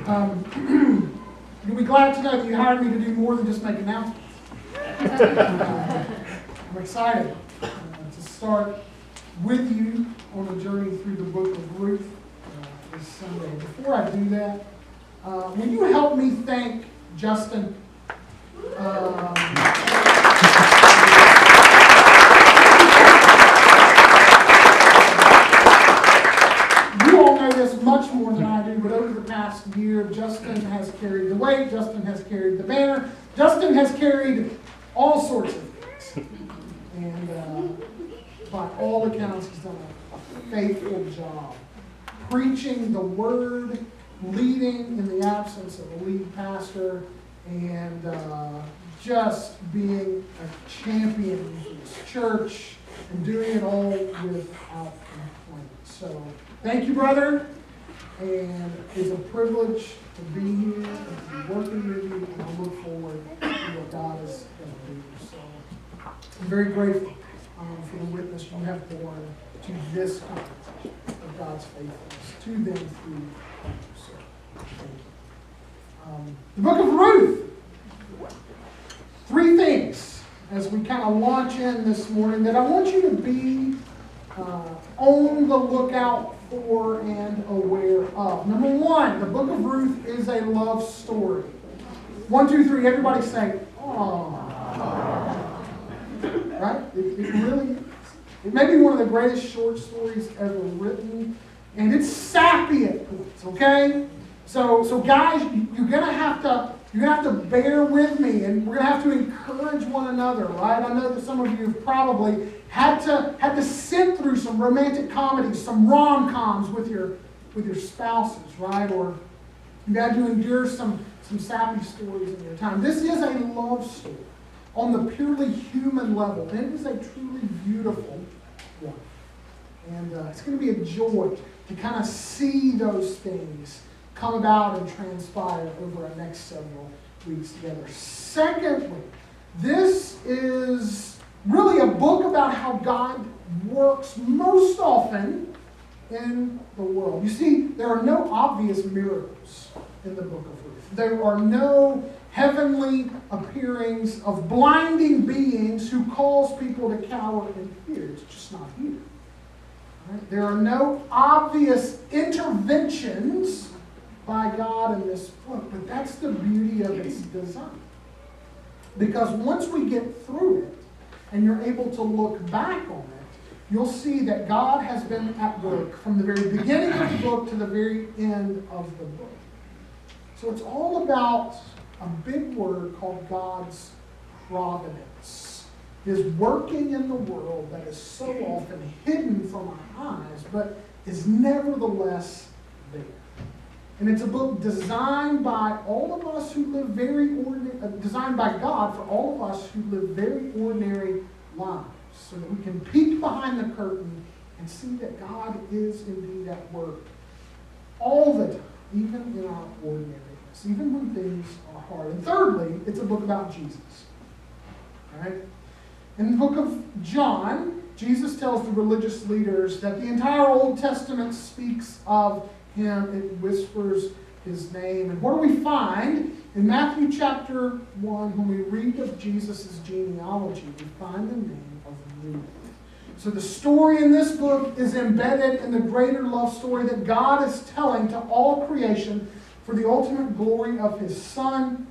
You'll be glad to know that you hired me to do more than just make announcements. I'm excited to start with you on a journey through the book of Ruth this Sunday. Before I do that, will you help me thank Justin? You all know this much more than I do, but over the past year, Justin has carried the weight, Justin has carried the banner, Justin has carried all sorts of things. And by all accounts, he's done a faithful job preaching the word, leading in the absence of a lead pastor, and just being a champion for this church and doing it all without complaint. So thank you, brother. And it's a privilege to be here and to be working with you, and I look forward to what God is going to do. So I'm very grateful for the witness you have borne to this congregation of God's faithfulness, to them through you. So thank you. The book of Ruth. 3 things as we kind of launch in this morning that I want you to be on the lookout for and aware of. Number 1, the book of Ruth is a love story. 1, 2, 3, everybody say, "Aww." Right? It really is. It may be one of the greatest short stories ever written, and it's sappy at points, okay? So guys, you're gonna have to bear with me, and we're gonna have to encourage one another, right? I know that some of you have probably had to sit through some romantic comedies, some rom-coms with your spouses, right? Or you've had to endure some sappy stories in your time. This is a love story on the purely human level, and it is a truly beautiful one. And it's going to be a joy to kind of see those things come about and transpire over our next several weeks together. Secondly, this is really a book about how God works most often in the world. You see, there are no obvious miracles in the book of Ruth. There are no heavenly appearings of blinding beings who cause people to cower in fear. It's just not here. Right? There are no obvious interventions by God in this book, but that's the beauty of its design. Because once we get through it, and you're able to look back on it, you'll see that God has been at work from the very beginning of the book to the very end of the book. So it's all about a big word called God's providence. His working in the world that is so often hidden from our eyes, but is nevertheless there. And it's a book designed by all of us who live designed by God for all of us who live very ordinary lives, so that we can peek behind the curtain and see that God is indeed at work all the time, even in our ordinariness, even when things are hard. And thirdly, it's a book about Jesus. All right? In the book of John, Jesus tells the religious leaders that the entire Old Testament speaks of him. It whispers his name. And what do we find? In Matthew chapter 1, when we read of Jesus' genealogy, we find the name of Ruth. So the story in this book is embedded in the greater love story that God is telling to all creation for the ultimate glory of his Son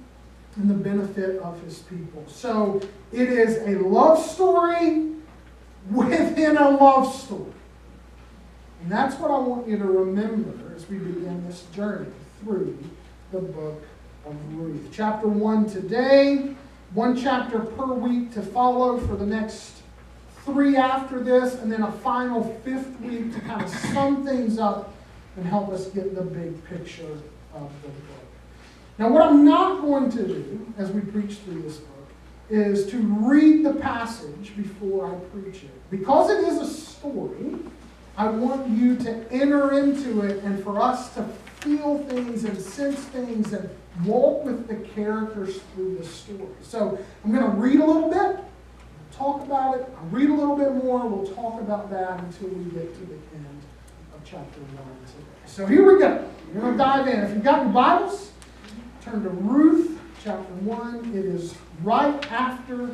and the benefit of his people. So it is a love story within a love story. And that's what I want you to remember as we begin this journey through the book of Ruth. Chapter 1 today, 1 chapter per week to follow for the next 3 after this, and then a final 5th week to kind of sum things up and help us get the big picture of the book. Now, what I'm not going to do as we preach through this book is to read the passage before I preach it. Because it is a story, I want you to enter into it and for us to feel things and sense things and walk with the characters through the story. So I'm going to read a little bit, talk about it, I'll read a little bit more, we'll talk about that until we get to the end of chapter 1 today. So here we go. We're going to dive in. If you've got your Bibles, turn to Ruth chapter 1. It is right after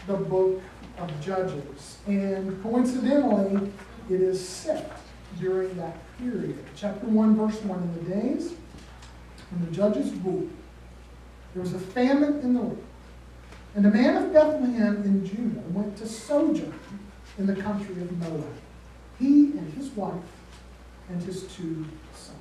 the book of Judges. And coincidentally, it is set during that period. Chapter 1, verse 1. In the days when the judges ruled, there was a famine in the land. And a man of Bethlehem in Judah went to sojourn in the country of Moab, he and his wife and his 2 sons.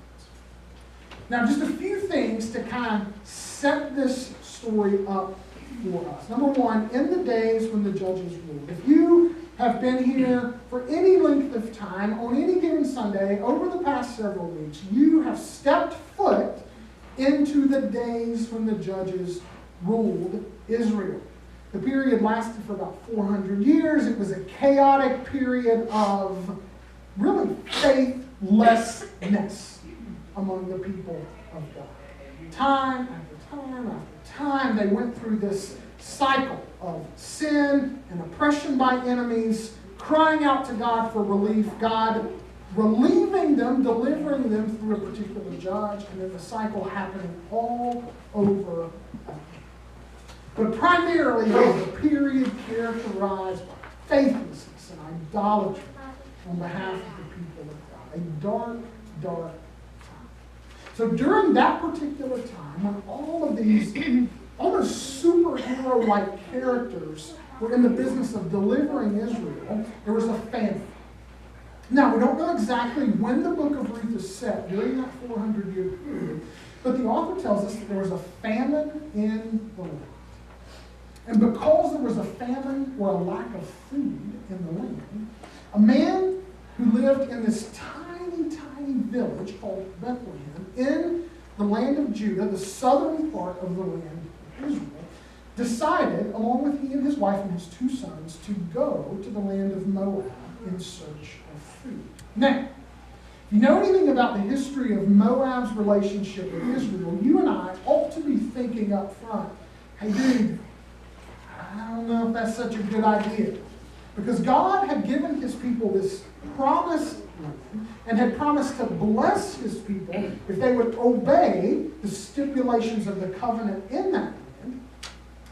Now, just a few things to kind of set this story up for us. Number one, in the days when the judges ruled. If you have been here for any length of time, on any given Sunday, over the past several weeks, you have stepped foot into the days when the judges ruled Israel. The period lasted for about 400 years. It was a chaotic period of really faithlessness among the people of God. Time after time after time, they went through this cycle of sin and oppression by enemies, crying out to God for relief, God relieving them, delivering them through a particular judge, and then the cycle happening all over again. But primarily, it was a period characterized by faithlessness and idolatry on behalf of the people of God. A dark, dark time. So during that particular time, when all of these almost superhero-like characters were in the business of delivering Israel, there was a famine. Now, we don't know exactly when the book of Ruth is set during that 400-year period, but the author tells us that there was a famine in the land. And because there was a famine or a lack of food in the land, a man who lived in this tiny, tiny village called Bethlehem in the land of Judah, the southern part of the land of Israel, decided, along with he and his wife and his 2 sons, to go to the land of Moab in search of food. Now, if you know anything about the history of Moab's relationship with Israel, you and I ought to be thinking up front, hey dude, I don't know if that's such a good idea. Because God had given his people this promised land and had promised to bless his people if they would obey the stipulations of the covenant in that land.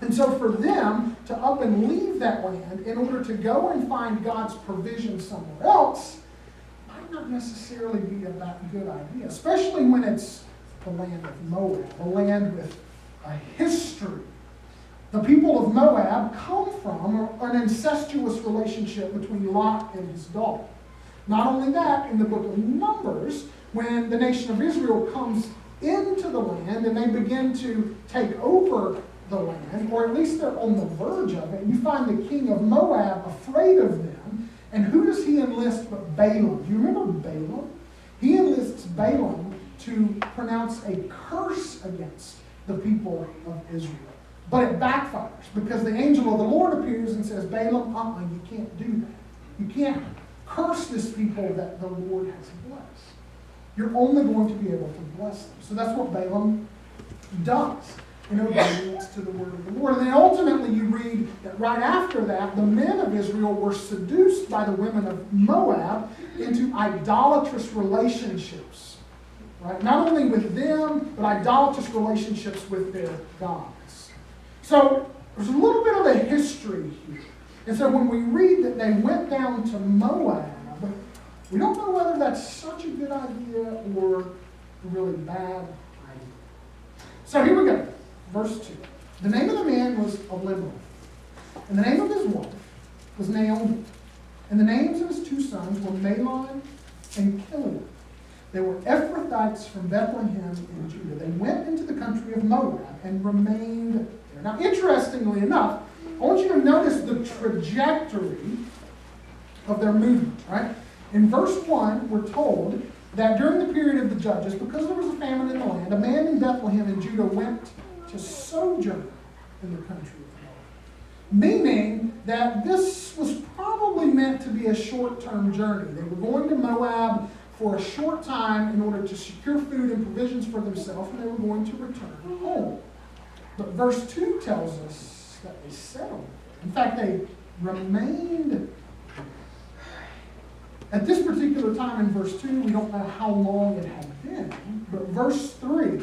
And so for them to up and leave that land in order to go and find God's provision somewhere else might not necessarily be a good idea, especially when it's the land of Moab, a land with a history. The people of Moab come from an incestuous relationship between Lot and his daughter. Not only that, in the book of Numbers, when the nation of Israel comes into the land and they begin to take over the land, or at least they're on the verge of it, you find the king of Moab afraid of them. And who does he enlist but Balaam? Do you remember Balaam? He enlists Balaam to pronounce a curse against the people of Israel. But it backfires because the angel of the Lord appears and says, Balaam, you can't do that. You can't curse this people that the Lord has blessed. You're only going to be able to bless them. So that's what Balaam does in obedience to the word of the Lord. And then ultimately you read that right after that, the men of Israel were seduced by the women of Moab into idolatrous relationships. Right? Not only with them, but idolatrous relationships with their gods. So there's a little bit of a history here. And so when we read that they went down to Moab, we don't know whether that's such a good idea or a really bad idea. So here we go. Verse 2. The name of the man was Elimelech, and the name of his wife was Naomi. And the names of his 2 sons were Mahlon and Chilion. They were Ephrathites from Bethlehem in Judah. They went into the country of Moab and remained there. Now, interestingly enough, I want you to notice the trajectory of their movement, right? In verse 1, we're told that during the period of the judges, because there was a famine in the land, a man in Bethlehem in Judah went to sojourn in the country of Moab. Meaning that this was probably meant to be a short-term journey. They were going to Moab for a short time in order to secure food and provisions for themselves, and they were going to return home. But verse 2 tells us that they settled. In fact, they remained. At this particular time in verse 2, we don't know how long it had been, but verse 3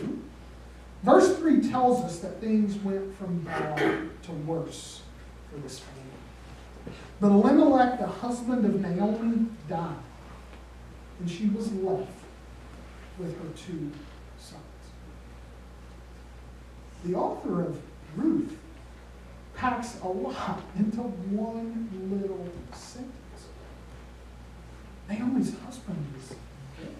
tells us that things went from bad to worse for this family. But Elimelech, the husband of Naomi, died, and she was left with her 2 sons. The author of Ruth packs a lot into one little sentence. Naomi's husband is dead.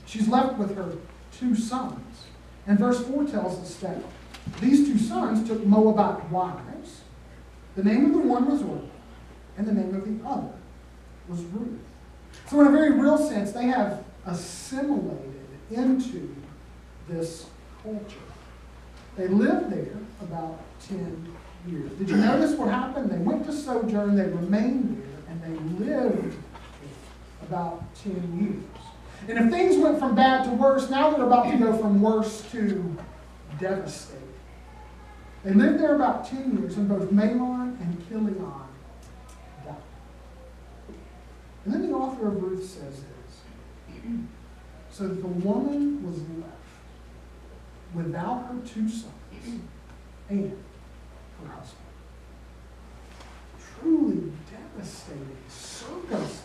She's left with her 2 sons. And verse 4 tells us that these 2 sons took Moabite wives. The name of the one was Orpah, and the name of the other was Ruth. So in a very real sense, they have assimilated into this culture. They lived there about 10 years. Did you notice what happened? They went to sojourn, they remained there, and they lived about 10 years. And if things went from bad to worse, now they're about to go from worse to devastating. They lived there about 10 years, and both Mahlon and Chilion died. And then the author of Ruth says this. So the woman was left without her 2 sons and her husband. Truly devastating circumstances.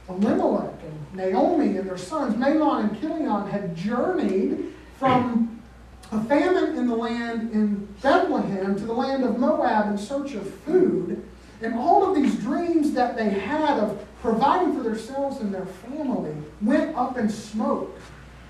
Elimelech and Naomi and their sons, Mahlon and Chilion, had journeyed from a famine in the land in Bethlehem to the land of Moab in search of food. And all of these dreams that they had of providing for themselves and their family went up in smoke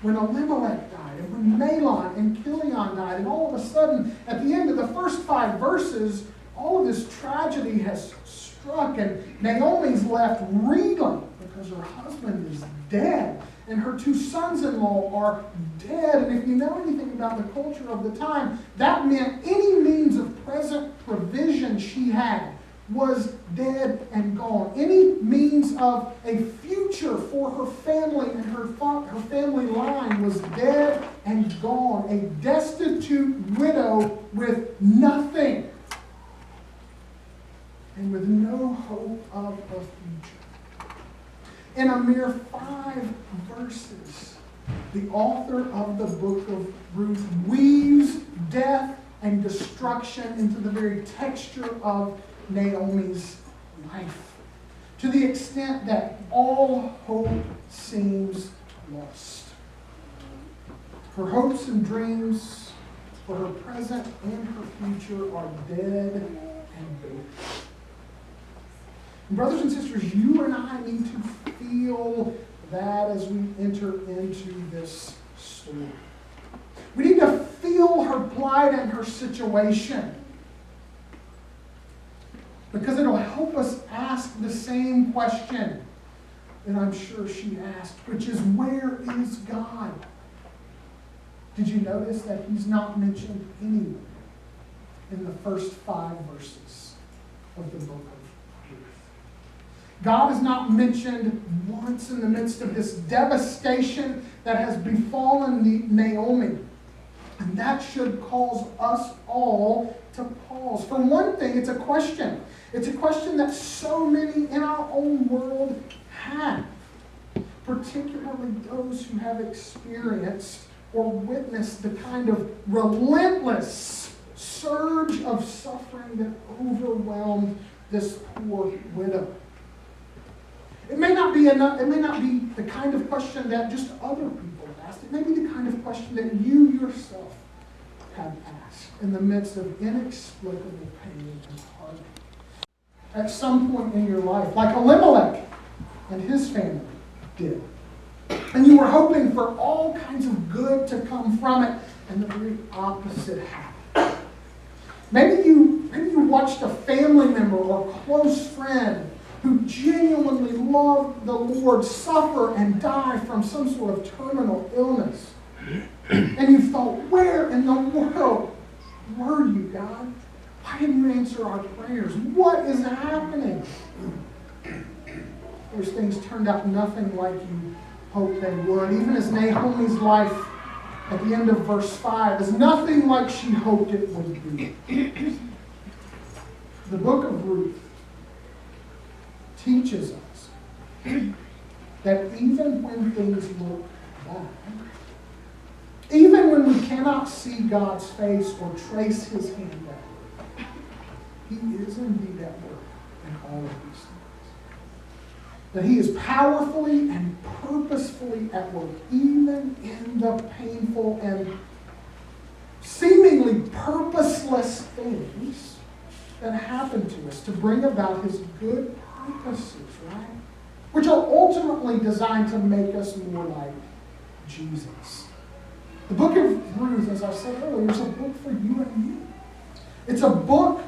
when Elimelech died and when Mahlon and Chilion died. And all of a sudden, at the end of the first 5 verses, all of this tragedy has struck, and Naomi's left reeling because her husband is dead and her 2 sons-in-law are dead. And if you know anything about the culture of the time, that meant any means of present provision she had was dead and gone. Any means of a future for her family and her family line was dead and gone. A destitute widow with nothing and with no hope of a future. In a mere 5 verses, the author of the book of Ruth weaves death and destruction into the very texture of Naomi's life, to the extent that all hope seems lost. Her hopes and dreams for her present and her future are dead and buried. And brothers and sisters, you and I need to feel that as we enter into this story. We need to feel her plight and her situation, because it'll help us ask the same question that I'm sure she asked, which is, where is God? Did you notice that he's not mentioned anywhere in the first 5 verses of the book of Ruth? God is not mentioned once in the midst of this devastation that has befallen Naomi. And that should cause us all to pause. For one thing, it's a question. It's a question that so many in our own world have, particularly those who have experienced or witnessed the kind of relentless surge of suffering that overwhelmed this poor widow. It may not be the kind of question that just other people have asked. It may be the kind of question that you yourself have asked in the midst of inexplicable pain and heartache. At some point in your life, like Elimelech and his family did. And you were hoping for all kinds of good to come from it, and the very opposite happened. Maybe you watched a family member or close friend who genuinely loved the Lord suffer and die from some sort of terminal illness. And you thought, where in the world were you, God? Why didn't you answer our prayers? What is happening? Those things turned out nothing like you hoped they would. Even as Naomi's life at the end of verse 5 is nothing like she hoped it would be. The book of Ruth teaches us that even when things look bad, even when we cannot see God's face or trace his hand at work, he is indeed at work in all of these things. That he is powerfully and purposefully at work, even in the painful and seemingly purposeless things that happen to us to bring about his good purposes, right? Which are ultimately designed to make us more like Jesus. The book of Ruth, as I said earlier, is a book for you and me. It's a book,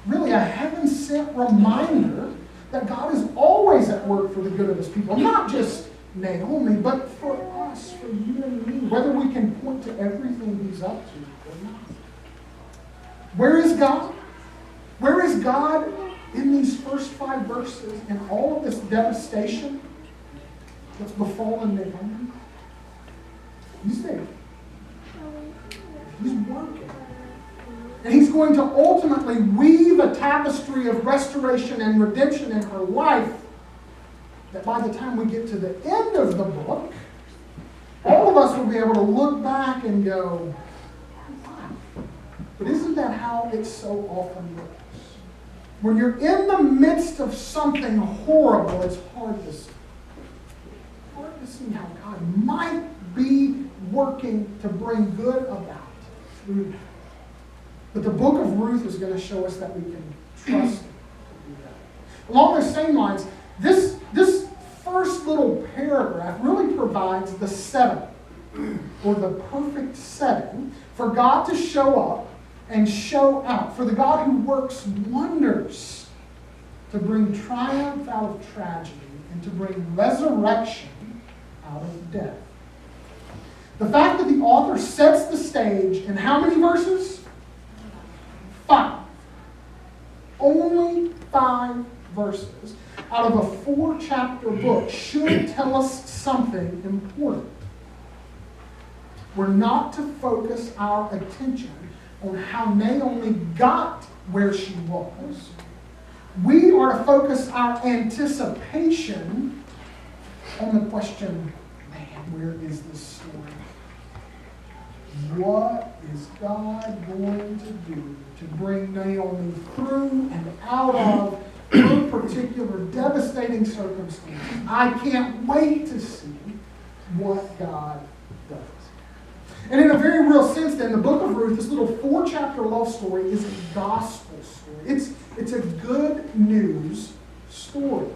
really a heaven-sent reminder that God is always at work for the good of his people. Not just Naomi, but for us, for you and me, whether we can point to everything he's up to or not. Where is God? Where is God in these first 5 verses in all of this devastation that's befallen Naomi? He's there. He's working. And he's going to ultimately weave a tapestry of restoration and redemption in her life that by the time we get to the end of the book, all of us will be able to look back and go, wow. But isn't that how it so often looks? When you're in the midst of something horrible, it's hard to see. Hard to see how God might be working to bring good about through that. But the book of Ruth is going to show us that we can trust him to do that. Along those same lines, this first little paragraph really provides the setup, or the perfect setting, for God to show up and show out, for the God who works wonders to bring triumph out of tragedy and to bring resurrection out of death. The fact that the author sets the stage in how many verses? 5. Only 5 verses out of a 4-chapter book should tell us something important. We're not to focus our attention on how Naomi got where she was. We are to focus our anticipation on the question, man, where is this story? What is God going to do to bring Naomi through and out of her particular devastating circumstances? I can't wait to see what God does. And in a very real sense then, the book of Ruth, this little 4-chapter love story, is a gospel story. It's a good news story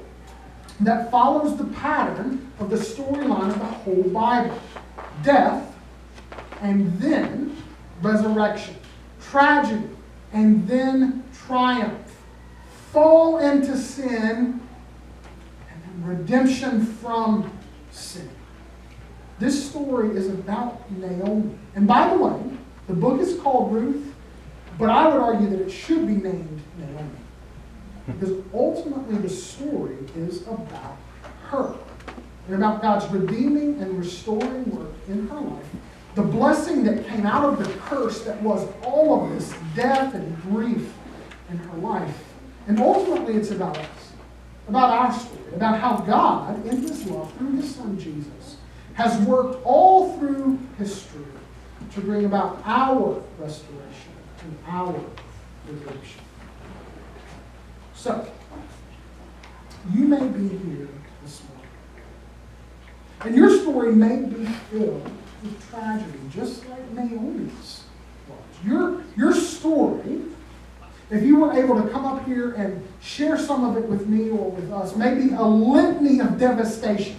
that follows the pattern of the storyline of the whole Bible. Death, and then resurrection. Tragedy, and then triumph. Fall into sin, and then redemption from sin. This story is about Naomi. And by the way, the book is called Ruth, but I would argue that it should be named Naomi. Because ultimately the story is about her. And about God's redeeming and restoring work in her life. The blessing that came out of the curse that was all of this death and grief in her life. And ultimately it's about us. About our story. About how God, in his love, through his son Jesus, has worked all through history to bring about our restoration and our redemption. So, you may be here this morning. And your story may be filled with tragedy, just like Naomi's was. Your story, if you were able to come up here and share some of it with me or with us, may be a litany of devastations,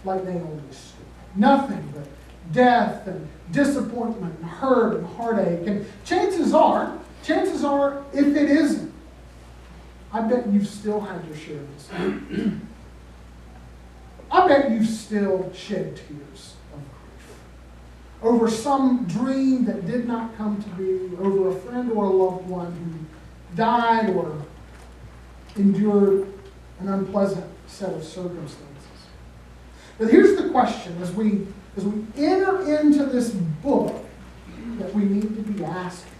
like Naomi's story. Nothing but death and disappointment and hurt and heartache. And chances are, if it isn't, I bet you've still had your share of this. I bet you've still shed tears of grief over some dream that did not come to be, over a friend or a loved one who died or endured an unpleasant set of circumstances. But here's the question as we enter into this book that we need to be asking.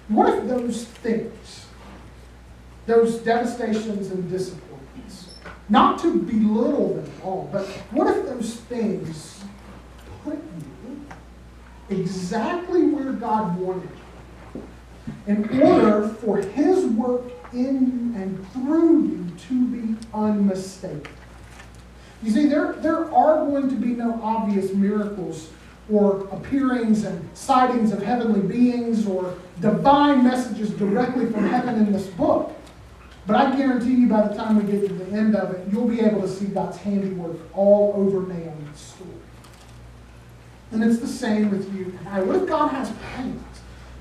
What if those things those devastations and disappointments. Not to belittle them all, but what if those things put you exactly where God wanted you in order for His work in you and through you to be unmistakable? You see, there are going to be no obvious miracles or appearings and sightings of heavenly beings or divine messages directly from heaven in this book. But I guarantee you by the time we get to the end of it, you'll be able to see God's handiwork all over Naomi's story. And it's the same with you and I. What if God has plans?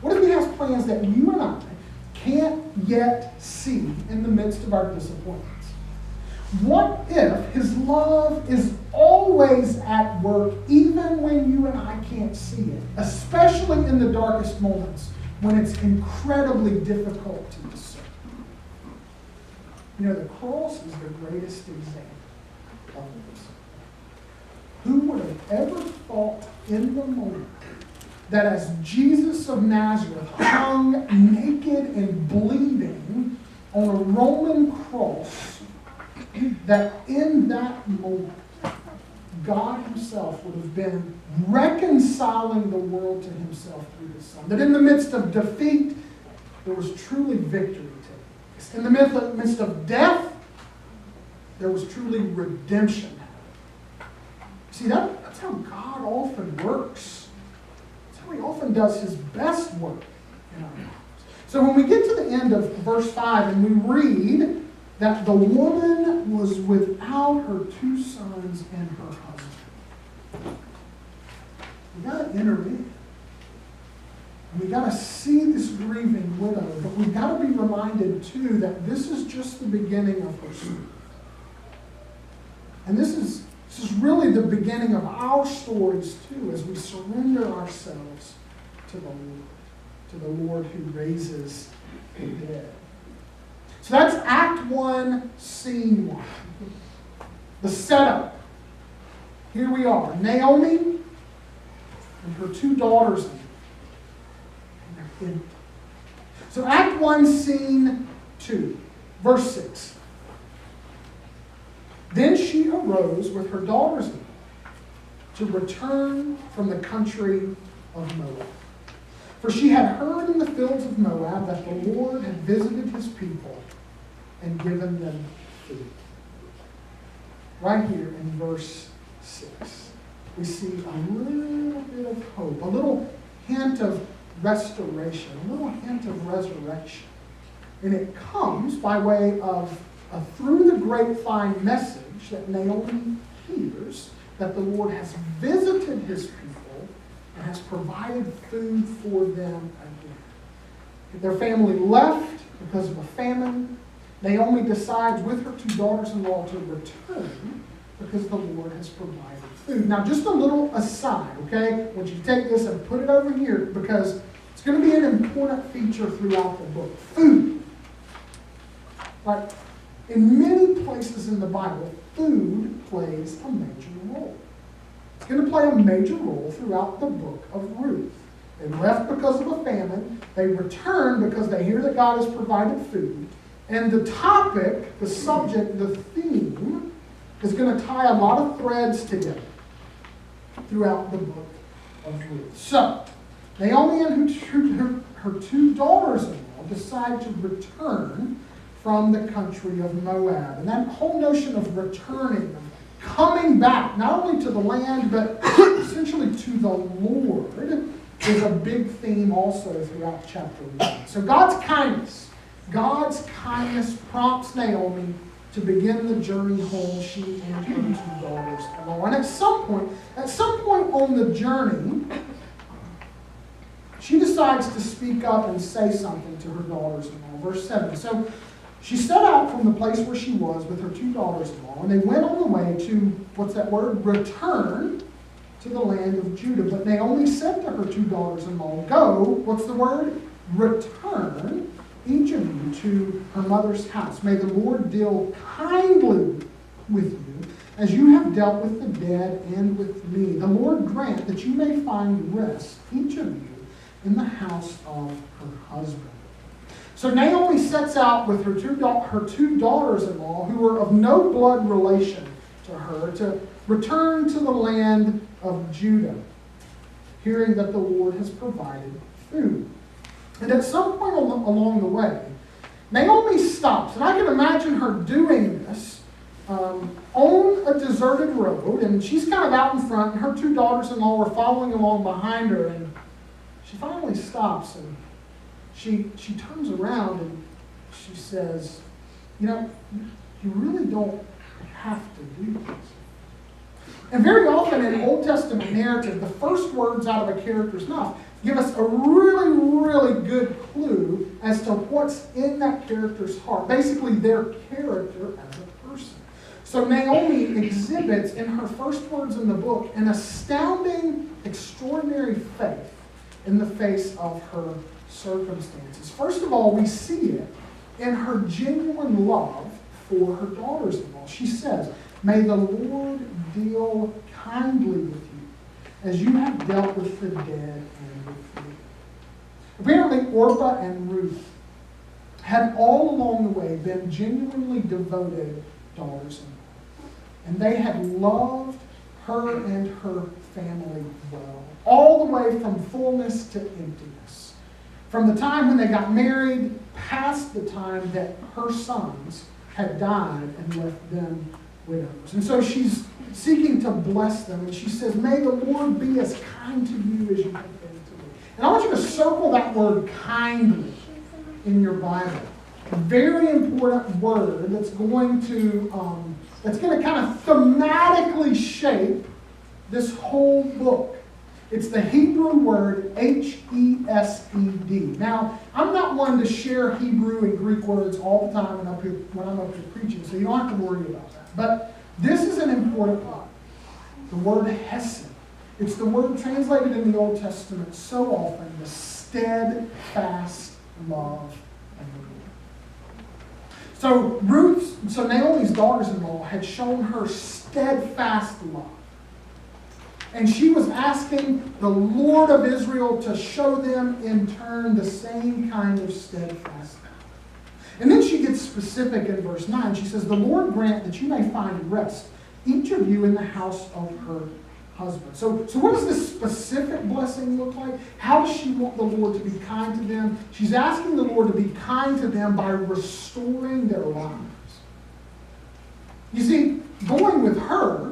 What if He has plans that you and I can't yet see in the midst of our disappointments? What if His love is always at work even when you and I can't see it, especially in the darkest moments when it's incredibly difficult to discern? You know, the cross is the greatest example of this. Who would have ever thought in the moment that as Jesus of Nazareth hung naked and bleeding on a Roman cross, that in that moment, God Himself would have been reconciling the world to Himself through His Son. That in the midst of defeat, there was truly victory taking place. In the midst of death, there was truly redemption happening. See, that's how God often works. That's how He often does His best work in our lives. So when we get to the end of verse 5 and we read that the woman was without her 2 sons and her husband, we got to enter in. We got to see this grieving widow, but we've got to be reminded too that this is just the beginning of her story. And this is really the beginning of our stories too, as we surrender ourselves to the Lord who raises the dead. So that's Act 1, Scene 1. The setup. Here we are. Naomi and her 2 daughters. And they're empty. So Act 1, Scene 2. Verse 6. Then she arose with her daughters to return from the country of Moab. For she had heard in the fields of Moab that the Lord had visited His people and given them food. Right here in verse 6, we see a little bit of hope, a little hint of restoration, a little hint of resurrection. And it comes by way of a through the grapevine message that Naomi hears that the Lord has visited His people and has provided food for them again. Their family left because of a famine. Naomi decides with her 2 daughters-in-law to return because the Lord has provided food. Now, just a little aside, okay? I want you to take this and put it over here because it's going to be an important feature throughout the book. Food. Right? In many places in the Bible, food plays a major role. It's going to play a major role throughout the book of Ruth. They left because of a famine. They returned because they hear that God has provided food. And the topic, the subject, the theme is going to tie a lot of threads together throughout the book of Ruth. So, Naomi and her 2 daughters-in-law decide to return from the country of Moab. And that whole notion of returning, coming back, not only to the land, but essentially to the Lord, is a big theme also throughout chapter 1. So God's kindness prompts Naomi to begin the journey home, she and her 2 daughters-in-law. And at some point on the journey, she decides to speak up and say something to her daughters-in-law. Verse 7. So she set out from the place where she was with her 2 daughters-in-law, and they went on the way to, what's that word? Return to the land of Judah. But Naomi said to her 2 daughters-in-law, go, what's the word? Return, each of you, to her mother's house. May the Lord deal kindly with you as you have dealt with the dead and with me. The Lord grant that you may find rest, each of you, in the house of her husband. So Naomi sets out with her two daughters-in-law, who are of no blood relation to her, to return to the land of Judah, hearing that the Lord has provided food. And at some point along the way, Naomi stops, and I can imagine her doing this on a deserted road, and she's kind of out in front, and her two daughters-in-law are following along behind her, and she finally stops, and she turns around, and she says, you really don't have to do this. And very often in Old Testament narrative, the first words out of a character's mouth give us a really, really good clue as to what's in that character's heart. Basically, their character as a person. So Naomi exhibits in her first words in the book an astounding, extraordinary faith in the face of her circumstances. First of all, we see it in her genuine love for her daughters-in-law. She says, "May the Lord deal kindly with you, as you have dealt with the dead and with me." Apparently, Orpah and Ruth had all along the way been genuinely devoted daughters-in-law. And they had loved her and her family well, all the way from fullness to emptiness. From the time when they got married, past the time that her sons had died and left them widows. And so she's seeking to bless them, and she says, "May the Lord be as kind to you as you have been to me." And I want you to circle that word kindly in your Bible. A very important word that's going to kind of thematically shape this whole book. It's the Hebrew word H-E-S-E-D. Now, I'm not one to share Hebrew and Greek words all the time when I'm up here preaching, so you don't have to worry about that. But this is an important word. The word hesed. It's the word translated in the Old Testament so often, the steadfast love of the Lord. So Naomi's daughters-in-law had shown her steadfast love. And she was asking the Lord of Israel to show them in turn the same kind of steadfast love. And then she gets specific in verse 9. She says, "The Lord grant that you may find rest, each of you in the house of her husband." So what does this specific blessing look like? How does she want the Lord to be kind to them? She's asking the Lord to be kind to them by restoring their lives. You see, going with her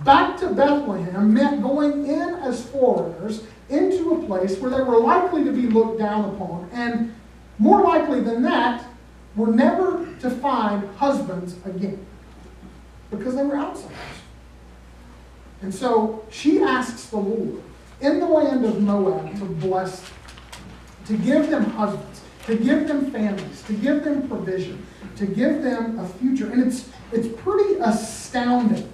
back to Bethlehem meant going in as foreigners into a place where they were likely to be looked down upon, and more likely than that, were never to find husbands again, because they were outsiders. And so she asks the Lord in the land of Moab to bless them, to give them husbands, to give them families, to give them provision, to give them a future. And it's pretty astounding,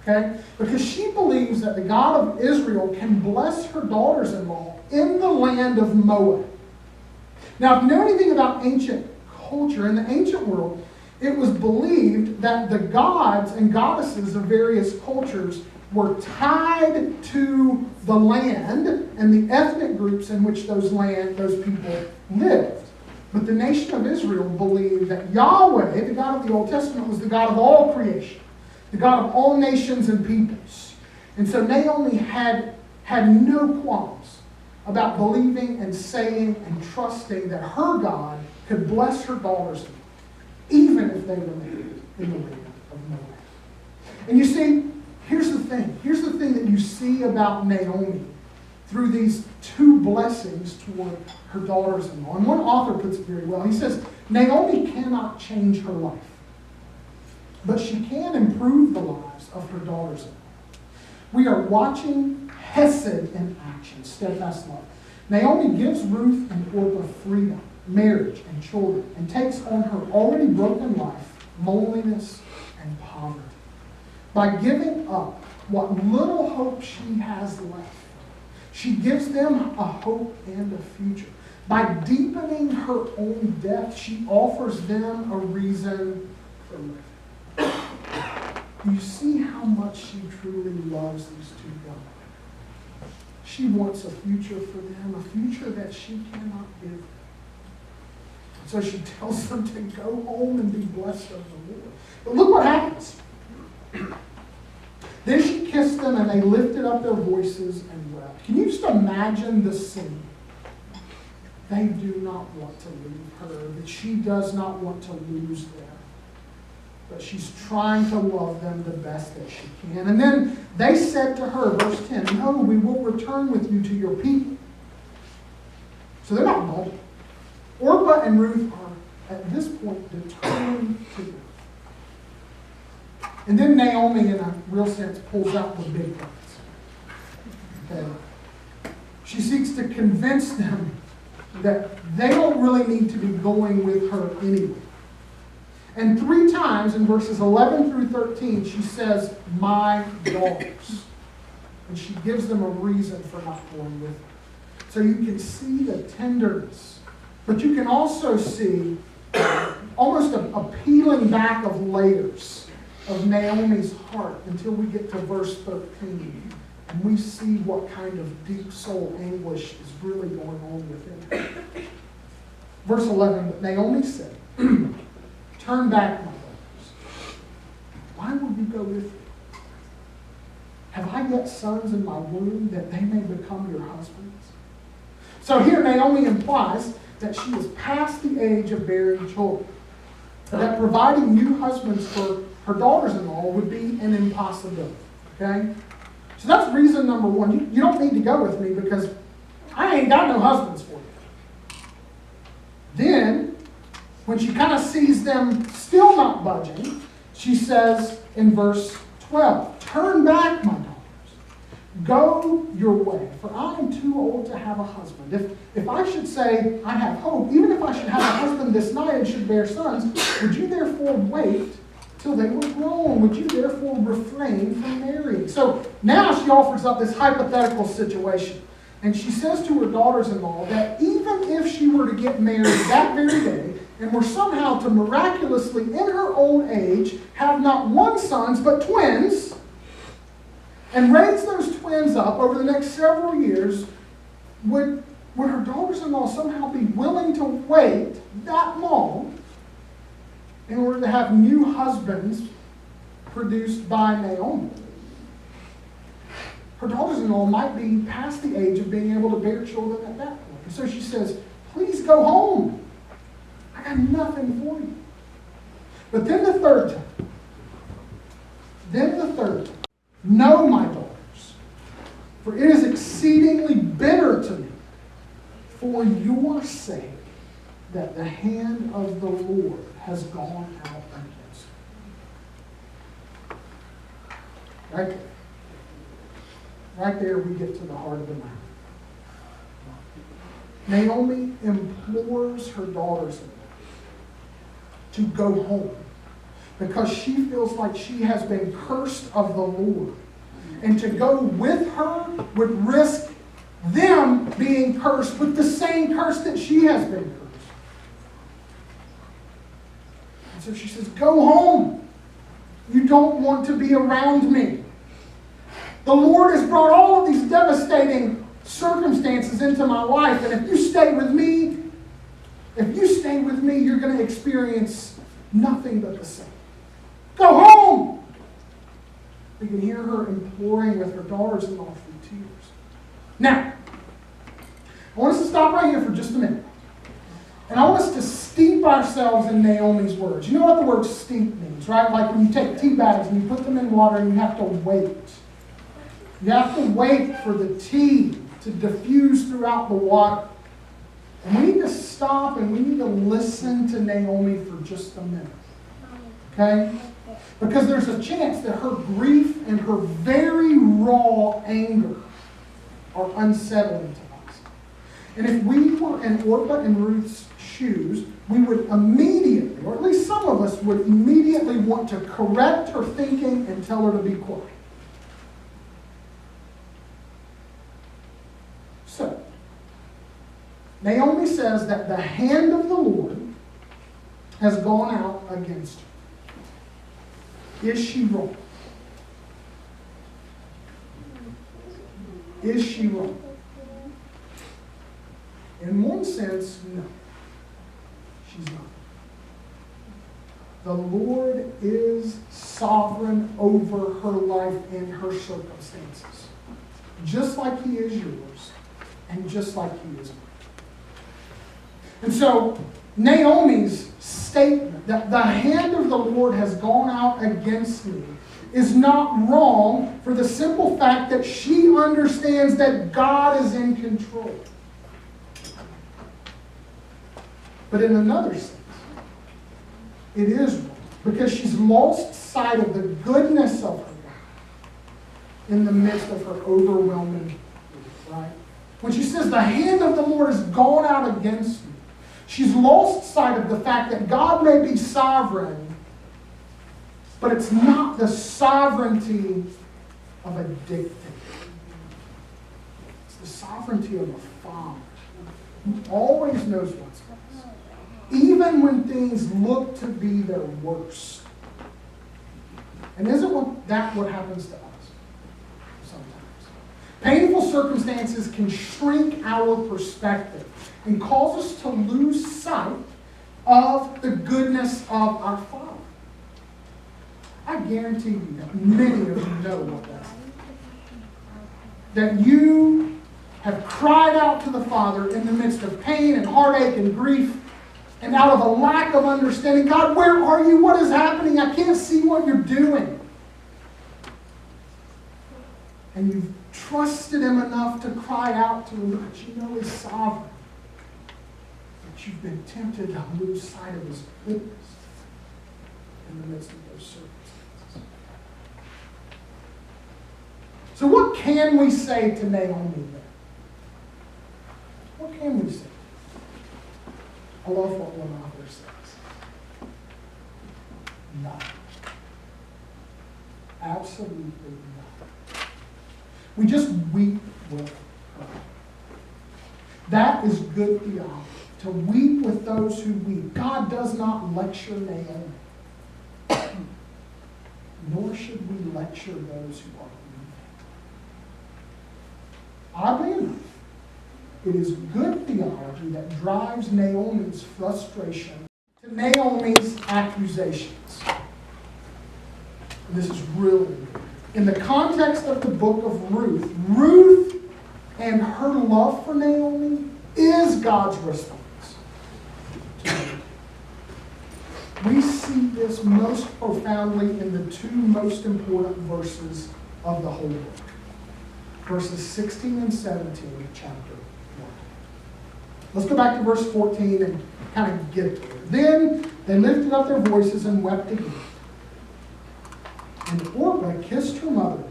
okay? Because she believes that the God of Israel can bless her daughters-in-law in the land of Moab. Now, if you know anything about ancient culture, in the ancient world, it was believed that the gods and goddesses of various cultures were tied to the land and the ethnic groups in which those people lived. But the nation of Israel believed that Yahweh, the God of the Old Testament, was the God of all creation, the God of all nations and peoples. And so Naomi had no qualms about believing and saying and trusting that her God could bless her daughters, even if they remained in the land of Moab. And you see, here's the thing. Here's the thing that you see about Naomi through these two blessings toward her daughters-in-law. And one author puts it very well. He says, Naomi cannot change her life, but she can improve the lives of her daughters-in-law. We are watching Hesed in action, steadfast love. Naomi gives Ruth and Orpah freedom, marriage, and children, and takes on her already broken life, loneliness, and poverty. By giving up what little hope she has left, she gives them a hope and a future. By deepening her own depth, she offers them a reason for living. You see how much she truly loves these two young women. She wants a future for them, a future that she cannot give them. So she tells them to go home and be blessed of the Lord. But look what happens. Then she kissed them, and they lifted up their voices and wept. Can you just imagine the scene? They do not want to leave her, that she does not want to lose them. But she's trying to love them the best that she can. And then they said to her, verse 10, no, we will return with you to your people. So they're not bold. Orpah and Ruth are, at this point, determined to go. And then Naomi, in a real sense, pulls out the big guns. Okay? She seeks to convince them that they don't really need to be going with her anyway. And 3 times in verses 11 through 13, she says, my daughters. And she gives them a reason for not going with her. So you can see the tenderness. But you can also see almost a peeling back of layers of Naomi's heart until we get to verse 13. And we see what kind of deep soul anguish is really going on within her. Verse 11, but Naomi said, turn back, my daughters. Why would you go with me? Have I yet sons in my womb that they may become your husbands? So here Naomi implies that she is past the age of bearing children. That providing new husbands for her daughters-in-law would be an impossibility. Okay? So that's reason number one. You don't need to go with me because I ain't got no husbands for you. Then, when she kind of sees them still not budging, she says in verse 12, turn back, my daughters. Go your way, for I am too old to have a husband. If I should say I have hope, even if I should have a husband this night and should bear sons, would you therefore wait till they were grown? Would you therefore refrain from marrying? So now she offers up this hypothetical situation. And she says to her daughters-in-law that even if she were to get married that very day, and were somehow to miraculously, in her old age, have not one sons, but twins, and raise those twins up over the next several years, would her daughters-in-law somehow be willing to wait that long in order to have new husbands produced by Naomi? Her daughters-in-law might be past the age of being able to bear children at that point. And so she says, please go home. I got nothing for you. But then the third time. No, my daughters, for it is exceedingly bitter to me for your sake that the hand of the Lord has gone out against me. Right there. Right there we get to the heart of the matter. Naomi implores her daughters-in-law to go home because she feels like she has been cursed of the Lord. And to go with her would risk them being cursed with the same curse that she has been cursed. And so she says, go home. You don't want to be around me. The Lord has brought all of these devastating circumstances into my life, and if you stay with me, you're going to experience nothing but the same. Go home! We can hear her imploring with her daughters-in-law through tears. Now, I want us to stop right here for just a minute. And I want us to steep ourselves in Naomi's words. You know what the word steep means, right? Like when you take tea bags and you put them in water and you have to wait. You have to wait for the tea to diffuse throughout the water. And we need to stop and we need to listen to Naomi for just a minute. Okay? Because there's a chance that her grief and her very raw anger are unsettling to us. And if we were in Orpah and Ruth's shoes, we would immediately, or at least some of us would immediately want to correct her thinking and tell her to be quiet. So, Naomi says that the hand of the Lord has gone out against her. Is she wrong? Is she wrong? In one sense, no. She's not. The Lord is sovereign over her life and her circumstances. Just like He is yours, and just like He is mine. And so, Naomi's statement that the hand of the Lord has gone out against me is not wrong for the simple fact that she understands that God is in control. But in another sense, it is wrong because she's lost sight of the goodness of her God in the midst of her overwhelming grief, right? When she says the hand of the Lord has gone out against me, she's lost sight of the fact that God may be sovereign, but it's not the sovereignty of a dictator. It's the sovereignty of a father who always knows what's best, even when things look to be their worst. And isn't that what happens to us sometimes? Painful circumstances can shrink our perspective and cause us to lose sight of the goodness of our Father. I guarantee you that many of you know what that's like. That you have cried out to the Father in the midst of pain and heartache and grief, and out of a lack of understanding, God, where are you? What is happening? I can't see what you're doing. And you've trusted Him enough to cry out to Him, but you know He's sovereign. But you've been tempted to lose sight of His goodness in the midst of those circumstances. So what can we say to Naomi then? What can we say? I love what one author says. Nothing. Absolutely nothing. We just weep with her. That is good theology. To weep with those who weep. God does not lecture Naomi. Nor should we lecture those who are weeping. Oddly enough, it is good theology that drives Naomi's frustration to Naomi's accusations. And this is really good. In the context of the book of Ruth, Ruth and her love for Naomi is God's response to her. We see this most profoundly in the two most important verses of the whole book. Verses 16 and 17 of chapter 1. Let's go back to verse 14 and kind of get there. Then they lifted up their voices and wept again. And Orpah kissed her mother.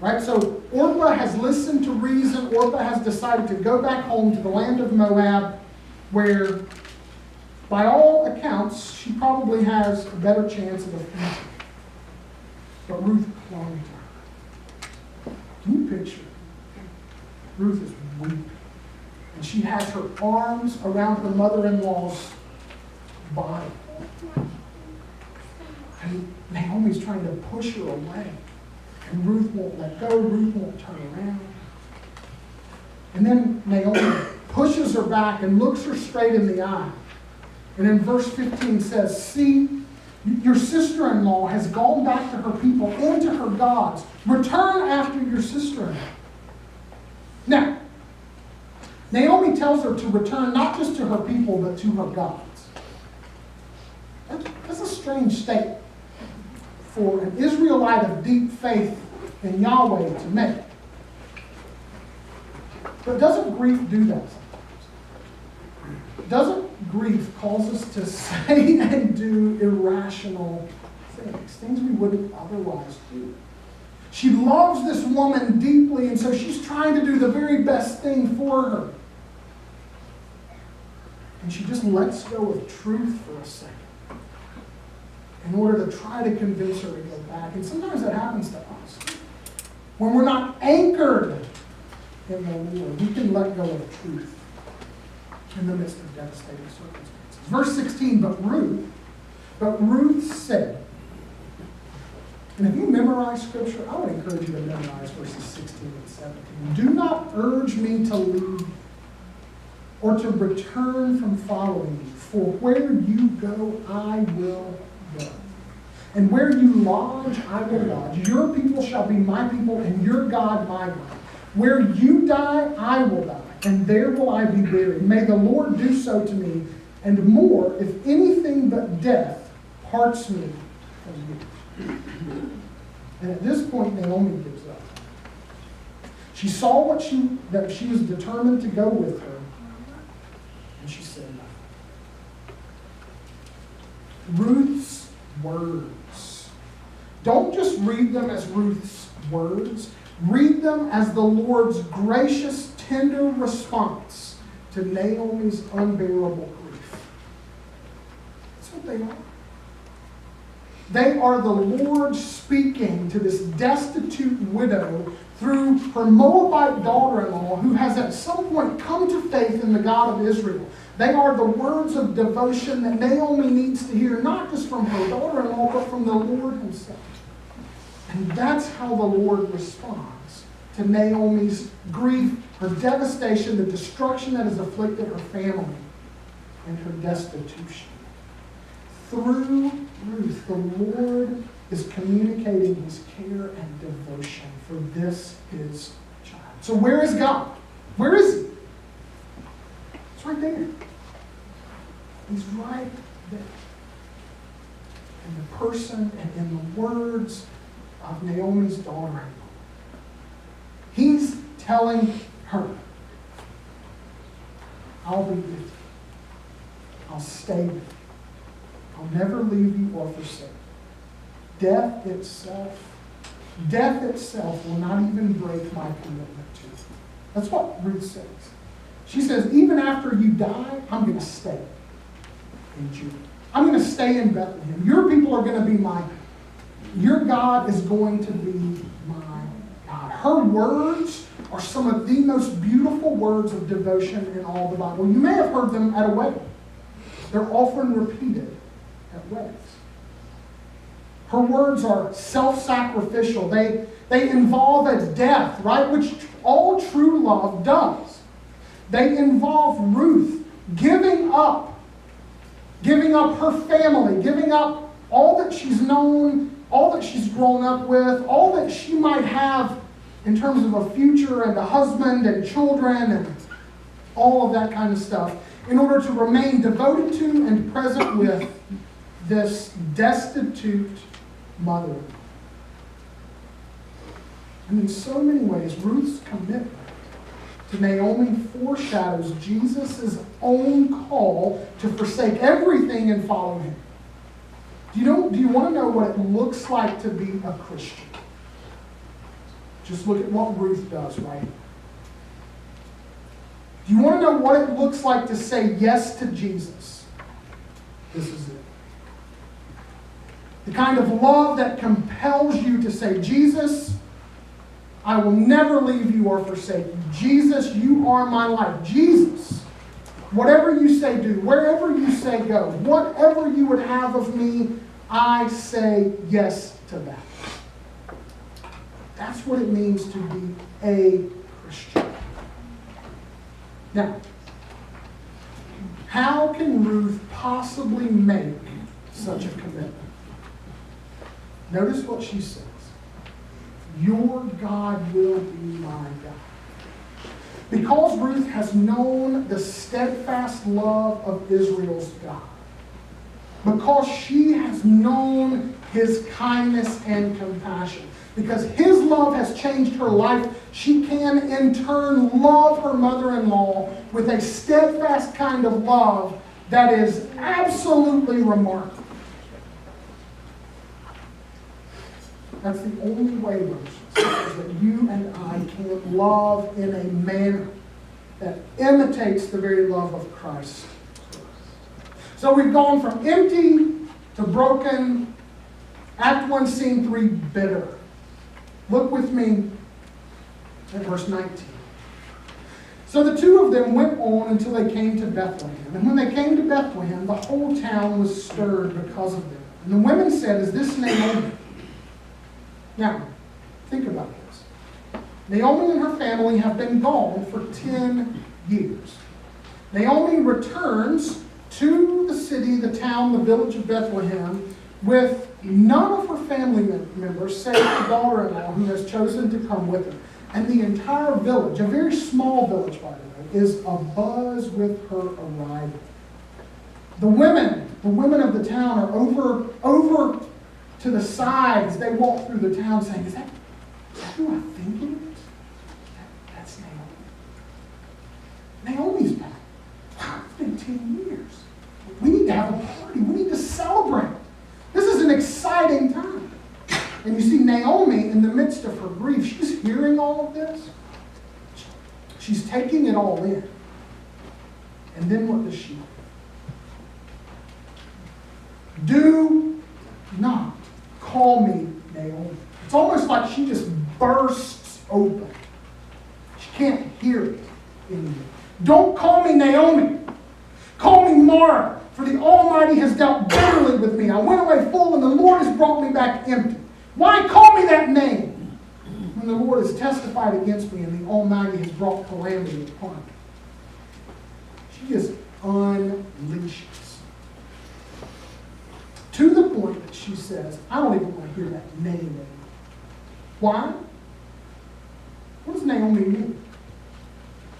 Right? So Orpah has listened to reason. Orpah has decided to go back home to the land of Moab, where, by all accounts, she probably has a better chance of a future. But Ruth clung to her. Can you picture? Ruth is weeping. And she has her arms around her mother-in-law's body. And Naomi's trying to push her away. And Ruth won't let go. Ruth won't turn around. And then Naomi pushes her back and looks her straight in the eye. And in verse 15 says, "See, your sister-in-law has gone back to her people and to her gods. Return after your sister-in-law." Now, Naomi tells her to return not just to her people, but to her gods. That's a strange statement for an Israelite of deep faith in Yahweh to make. But doesn't grief do that sometimes? Doesn't grief cause us to say and do irrational things we wouldn't otherwise do? She loves this woman deeply, and so she's trying to do the very best thing for her. And she just lets go of truth for a second in order to try to convince her to go back. And sometimes that happens to us. When we're not anchored in the Lord, we can let go of truth in the midst of devastating circumstances. Verse 16, but Ruth said, and if you memorize Scripture, I would encourage you to memorize verses 16 and 17. "Do not urge me to leave or to return from following you. For where you go, I will go. And where you lodge, I will lodge. Your people shall be my people, and your God my God. Where you die, I will die, and there will I be buried. May the Lord do so to me, and more, if anything but death parts me from you. And at this point, Naomi gives up. She saw that she was determined to go with her, and she said nothing. Ruth's words. Don't just read them as Ruth's words. Read them as the Lord's gracious, tender response to Naomi's unbearable grief. That's what they are. They are the Lord speaking to this destitute widow through her Moabite daughter-in-law who has at some point come to faith in the God of Israel. They are the words of devotion that Naomi needs to hear, not just from her daughter-in-law, but from the Lord himself. And that's how the Lord responds to Naomi's grief, her devastation, the destruction that has afflicted her family, and her destitution. Through Ruth, the Lord is communicating his care and devotion for this his child. So where is God? Where is he? It's right there. He's right there. In the person and in the words of Naomi's daughter-in-law. He's telling her, I'll be with you. I'll stay with you. I'll never leave you or forsake you. Death itself will not even break my commitment to you. That's what Ruth says. She says, even after you die, I'm going to stay in Judah. I'm going to stay in Bethlehem. Your people are going to be my people. Your God is going to be my God. Her words are some of the most beautiful words of devotion in all the Bible. You may have heard them at a wedding. They're often repeated at weddings. Her words are self-sacrificial. They involve a death, right? Which all true love does. They involve Ruth giving up her family, giving up all that she's known, all that she's grown up with, all that she might have in terms of a future and a husband and children and all of that kind of stuff, in order to remain devoted to and present with this destitute mother. And in so many ways, Ruth's commitment to Naomi foreshadows Jesus' own call to forsake everything and follow him. Do you want to know what it looks like to be a Christian? Just look at what Ruth does, right? Do you want to know what it looks like to say yes to Jesus? This is it. The kind of love that compels you to say, Jesus, I will never leave you or forsake you. Jesus, you are my life. Jesus, whatever you say do, wherever you say go, whatever you would have of me, I say yes to that. That's what it means to be a Christian. Now, how can Ruth possibly make such a commitment? Notice what she says. Your God will be my God. Because Ruth has known the steadfast love of Israel's God, because she has known his kindness and compassion, because his love has changed her life, she can in turn love her mother-in-law with a steadfast kind of love that is absolutely remarkable. That's the only way, brothers and sisters, that you and I can love in a manner that imitates the very love of Christ. So we've gone from empty to broken. Act 1, Scene 3, bitter. Look with me at verse 19. So the two of them went on until they came to Bethlehem. And when they came to Bethlehem, the whole town was stirred because of them. And the women said, is this Naomi? Now, think about this. Naomi and her family have been gone for 10 years. Naomi returns to the city, the town, the village of Bethlehem, with none of her family members, save the daughter-in-law who has chosen to come with her. And the entire village, a very small village by the way, is abuzz with her arrival. The women of the town are over to the side as they walk through the town saying, is that who I think it is? That's Naomi. Naomi's back. Wow, it's been 10 years. We need to have a party. We need to celebrate. This is an exciting time. And you see Naomi in the midst of her grief, she's hearing all of this. She's taking it all in. And then what does she do? Do not call me Naomi. It's almost like she just bursts open. She can't hear it anymore. Don't call me Naomi. Call me Mara, for the Almighty has dealt bitterly with me. I went away full, and the Lord has brought me back empty. Why call me that name when the Lord has testified against me and the Almighty has brought calamity upon me? She just unleashes. To the point that she says, I don't even want to hear that name anymore. Why? What does Naomi mean?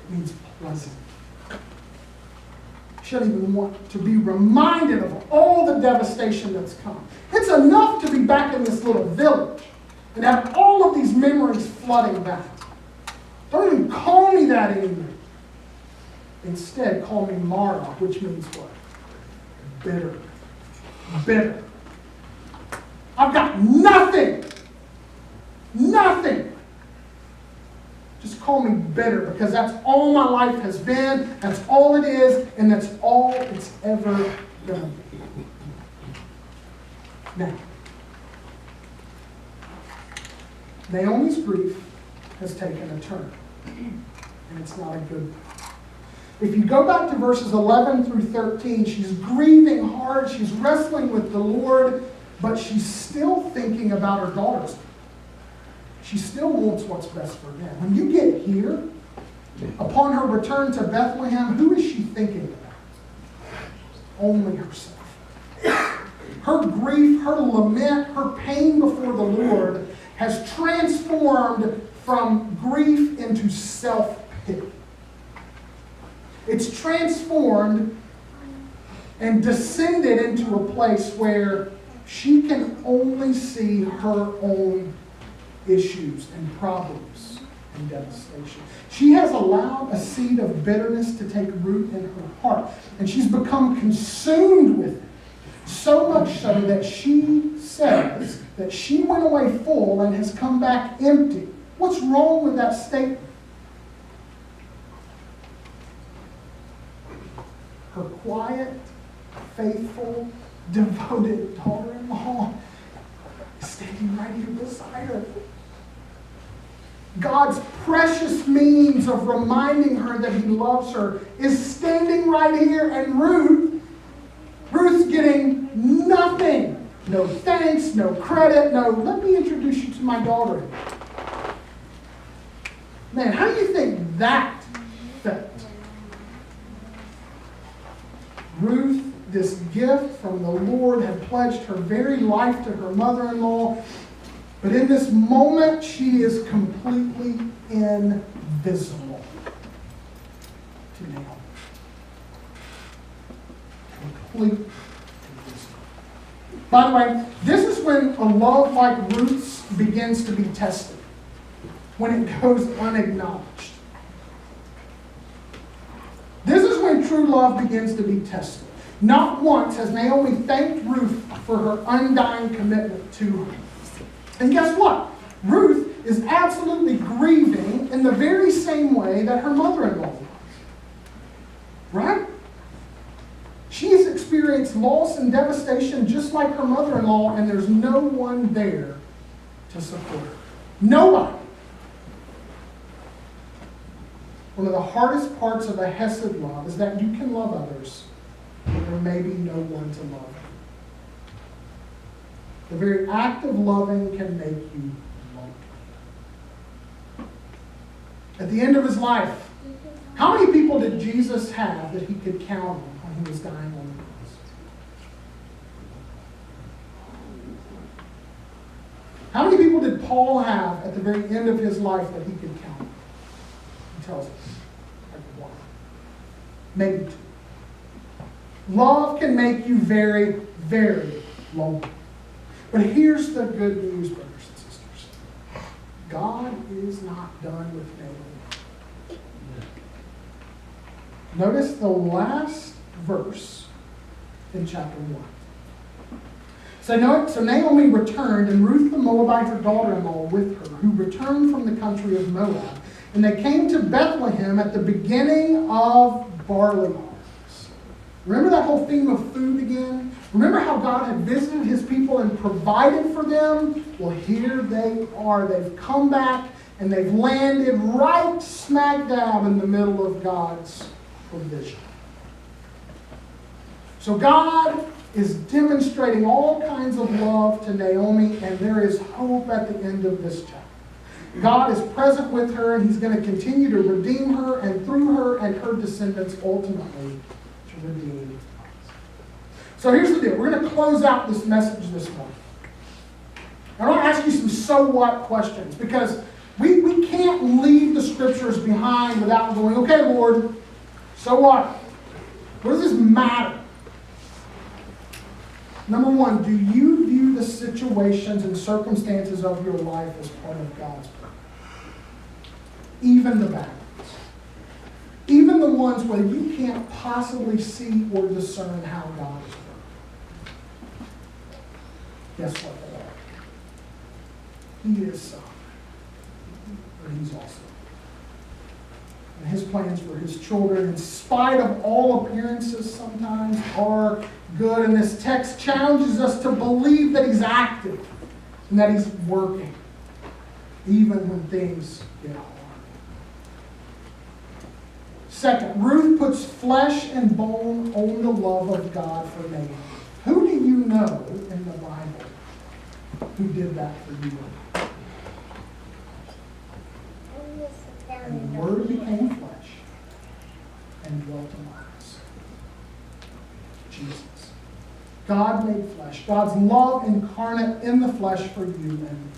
It means pleasant. She doesn't even want to be reminded of all the devastation that's come. It's enough to be back in this little village and have all of these memories flooding back. Don't even call me that anymore. Instead, call me Mara, which means what? Bitter. Bitter. I've got nothing. Nothing. Just call me bitter, because that's all my life has been, that's all it is, and that's all it's ever going to be. Now, Naomi's grief has taken a turn, and it's not a good one. If you go back to verses 11 through 13, she's grieving hard, she's wrestling with the Lord, but she's still thinking about her daughters. She still wants what's best for them. When you get here, upon her return to Bethlehem, who is she thinking about? Only herself. Her grief, her lament, her pain before the Lord has transformed from grief into self-pity. It's transformed and descended into a place where she can only see her own issues and problems and devastation. She has allowed a seed of bitterness to take root in her heart, and she's become consumed with it. So much so that she says that she went away full and has come back empty. What's wrong with that statement? Her quiet, faithful, devoted daughter-in-law is standing right here beside her. God's precious means of reminding her that he loves her is standing right here, and Ruth's getting nothing. No thanks, no credit, no, let me introduce you to my daughter. Man, how do you think that felt? Ruth, this gift from the Lord, had pledged her very life to her mother-in-law. But in this moment, she is completely invisible to Naomi. Completely invisible. By the way, this is when a love like Ruth's begins to be tested. When it goes unacknowledged. This is when true love begins to be tested. Not once has Naomi thanked Ruth for her undying commitment to her. And guess what? Ruth is absolutely grieving in the very same way that her mother-in-law was. Right? She's experienced loss and devastation just like her mother-in-law, and there's no one there to support her. Nobody. One of the hardest parts of a Hesed love is that you can love others, but there may be no one to love. The very act of loving can make you lonely. At the end of his life, how many people did Jesus have that he could count on when he was dying on the cross. How many people did Paul have at the very end of his life that he could count? He tells us. Like one. Maybe two. Love can make you very, very lonely. But here's the good news, brothers and sisters. God is not done with Naomi. Notice the last verse in chapter 1. So Naomi returned, and Ruth the Moabite, her daughter-in-law, with her, who returned from the country of Moab. And they came to Bethlehem at the beginning of barley harvest. Remember that whole theme of food again? Remember how God had visited his people and provided for them? Well, here they are. They've come back, and they've landed right smack dab in the middle of God's provision. So God is demonstrating all kinds of love to Naomi, and there is hope at the end of this chapter. God is present with her, and he's going to continue to redeem her, and through her and her descendants, ultimately, to redeem us. So here's the deal. We're going to close out this message this morning. I want to ask you some so what questions, because we can't leave the scriptures behind without going, okay, Lord, so what? What does this matter? Number one, do you view the situations and circumstances of your life as part of God's plan? Even the bad ones. Even the ones where you can't possibly see or discern how God is working. Guess what they are? He is sovereign. But he's also. And his plans for his children, in spite of all appearances sometimes, are good. And this text challenges us to believe that he's active and that he's working, even when things get hard. Second, Ruth puts flesh and bone on the love of God for Naomi. Who do you know in the Bible who did that for you? And the Word became flesh and dwelt among us. Jesus. God made flesh. God's love incarnate in the flesh for you and me.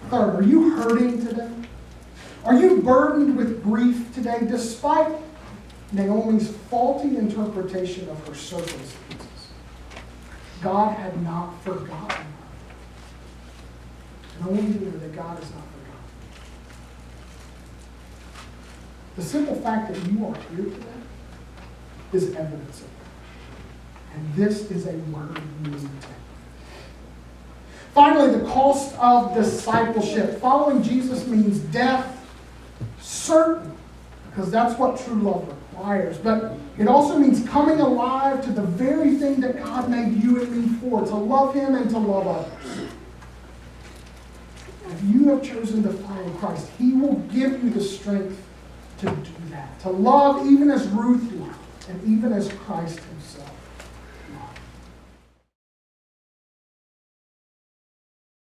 Third, are you hurting today? Are you burdened with grief today, despite Naomi's faulty interpretation of her circumstances? God had not forgotten her. And I want you to know that God is not forgotten. The simple fact that you are here today is evidence of that. And this is a word you need to take. Finally, the cost of discipleship. Following Jesus means death, certain, because that's what true love requires. But it also means coming alive to the very thing that God made you and me for, to love him and to love others. If you have chosen to follow Christ, he will give you the strength to do that, to love even as Ruth loved, and even as Christ himself.